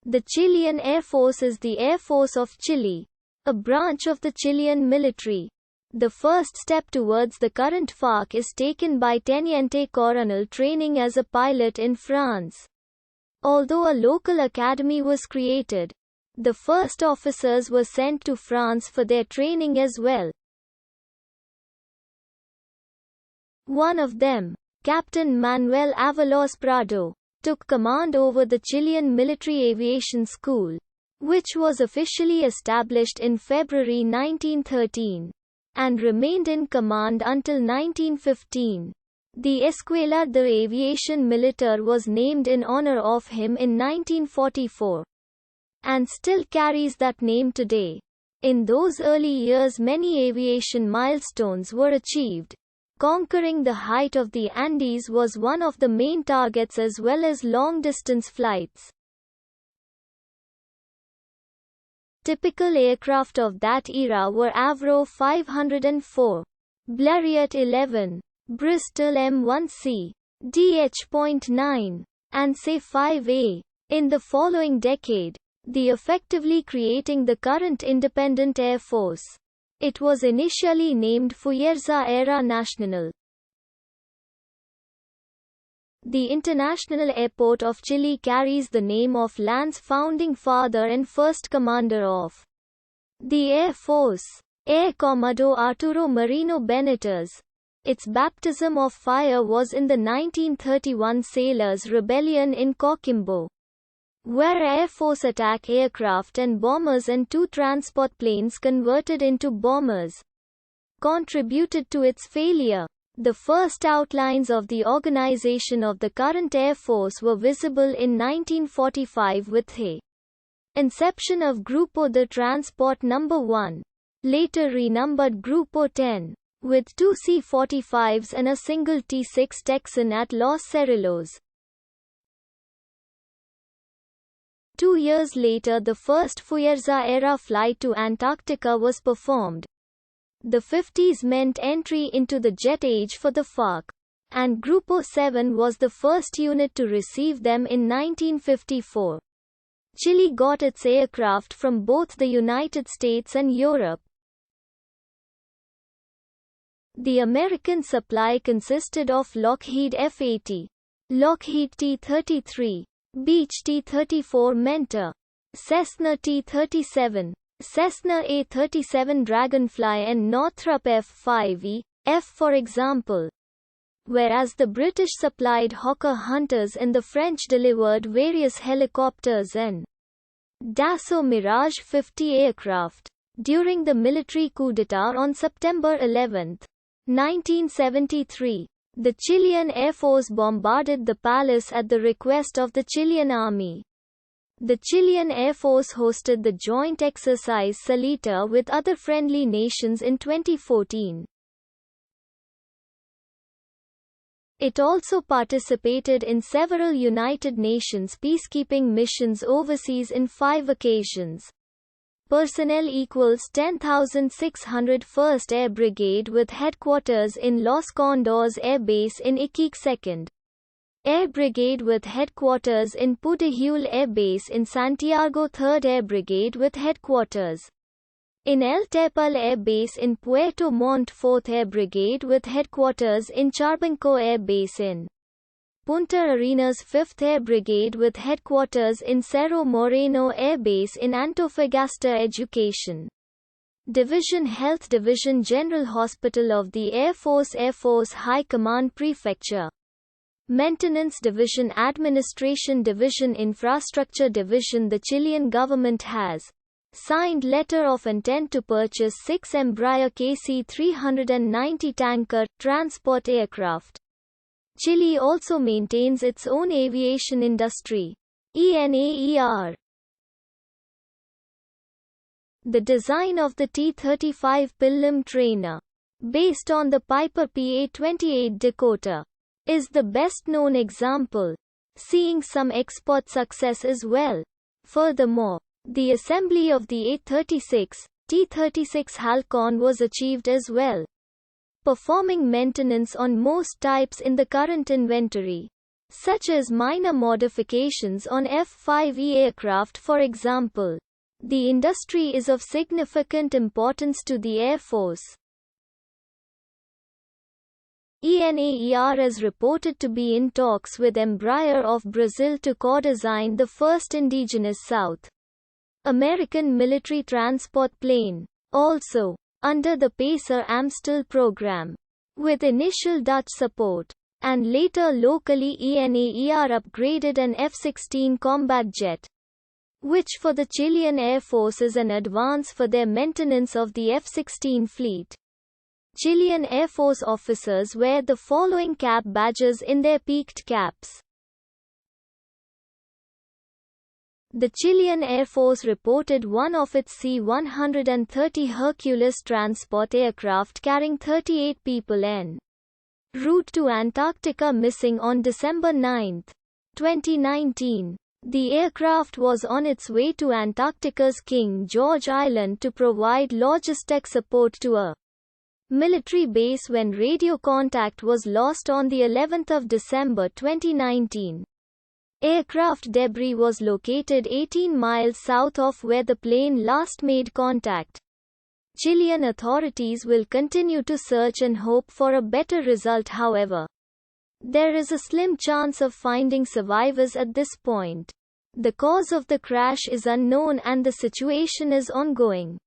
The Chilean Air Force is the Air Force of Chile, a branch of the Chilean military. The first step towards the current FARC is taken by Teniente Coronel training as a pilot in France. Although a local academy was created, the first officers were sent to France for their training as well. One of them, Captain Manuel Avalos Prado, took command over the Chilean Military Aviation School, which was officially established in February 1913, and remained in command until 1915. The Escuela de Aviación Militar was named in honor of him in 1944, and still carries that name today. In those early years, many aviation milestones were achieved. Conquering the height of the Andes was one of the main targets, as well as long-distance flights. Typical aircraft of that era were Avro 504, Blériot 11, Bristol M1C, DH.9, and C-5A. In the following decade, the effectively creating the current independent Air Force. It was initially named Fuerza Aérea Nacional. The International Airport of Chile carries the name of LAN's founding father and first commander of the Air Force, Air Commodore Arturo Merino Benitez. Its baptism of fire was in the 1931 Sailors' Rebellion in Coquimbo, where Air Force attack aircraft and bombers and 2 transport planes converted into bombers contributed to its failure. The first outlines of the organization of the current Air Force were visible in 1945 with the inception of Grupo de Transport No. 1, later renumbered Grupo 10, with 2 C-45s and a single T-6 Texan at Los Cerrillos. 2 years later, the first Fuerza Aérea flight to Antarctica was performed. The 50s meant entry into the jet age for the FARC, and Grupo 7 was the first unit to receive them in 1954. Chile got its aircraft from both the United States and Europe. The American supply consisted of Lockheed F-80, Lockheed T-33, Beech T-34 Mentor, Cessna T-37, Cessna A-37 Dragonfly and Northrop F-5E, F for example. Whereas the British supplied Hawker Hunters and the French delivered various helicopters and Dassault Mirage 50 aircraft. During the military coup d'état on September 11, 1973, the Chilean Air Force bombarded the palace at the request of the Chilean Army. The Chilean Air Force hosted the joint exercise Salita with other friendly nations in 2014. It also participated in several United Nations peacekeeping missions overseas in 5 occasions. Personnel equals 10,600 1st Air Brigade with headquarters in Los Condors Air Base in Iquique 2nd Air Brigade with headquarters in Pudehule Air Base in Santiago 3rd Air Brigade with headquarters in El Tepal Air Base in Puerto Montt 4th Air Brigade with headquarters in Charbanco Air Base in Punta Arenas 5th Air Brigade with headquarters in Cerro Moreno Air Base in Antofagasta Education Division Health Division General Hospital of the Air Force High Command Prefecture Maintenance Division Administration Division Infrastructure Division. The Chilean government has signed letter of intent to purchase 6 Embraer KC-390 tanker transport aircraft. Chile also maintains its own aviation industry. ENAER. The design of the T-35 Pillim trainer, based on the Piper PA-28 Dakota, is the best-known example, seeing some export success as well. Furthermore, the assembly of the A-36, T-36 Halcon was achieved as well, performing maintenance on most types in the current inventory. such as minor modifications on F-5E aircraft for example. The industry is of significant importance to the Air Force. ENAER is reported to be in talks with Embraer of Brazil to co-design the first indigenous South American military transport plane, also under the Pacer Amstel program, with initial Dutch support, and later locally ENAER upgraded an F-16 combat jet, which for the Chilean Air Force is an advance for their maintenance of the F-16 fleet. Chilean Air Force officers wear the following cap badges in their peaked caps. The Chilean Air Force reported one of its C-130 Hercules transport aircraft carrying 38 people en route to Antarctica missing on December 9, 2019. The aircraft was on its way to Antarctica's King George Island to provide logistic support to a military base when radio contact was lost on the 11th of December 2019. Aircraft debris was located 18 miles south of where the plane last made contact. Chilean authorities will continue to search and hope for a better result. However, there is a slim chance of finding survivors at this point. The cause of the crash is unknown and the situation is ongoing.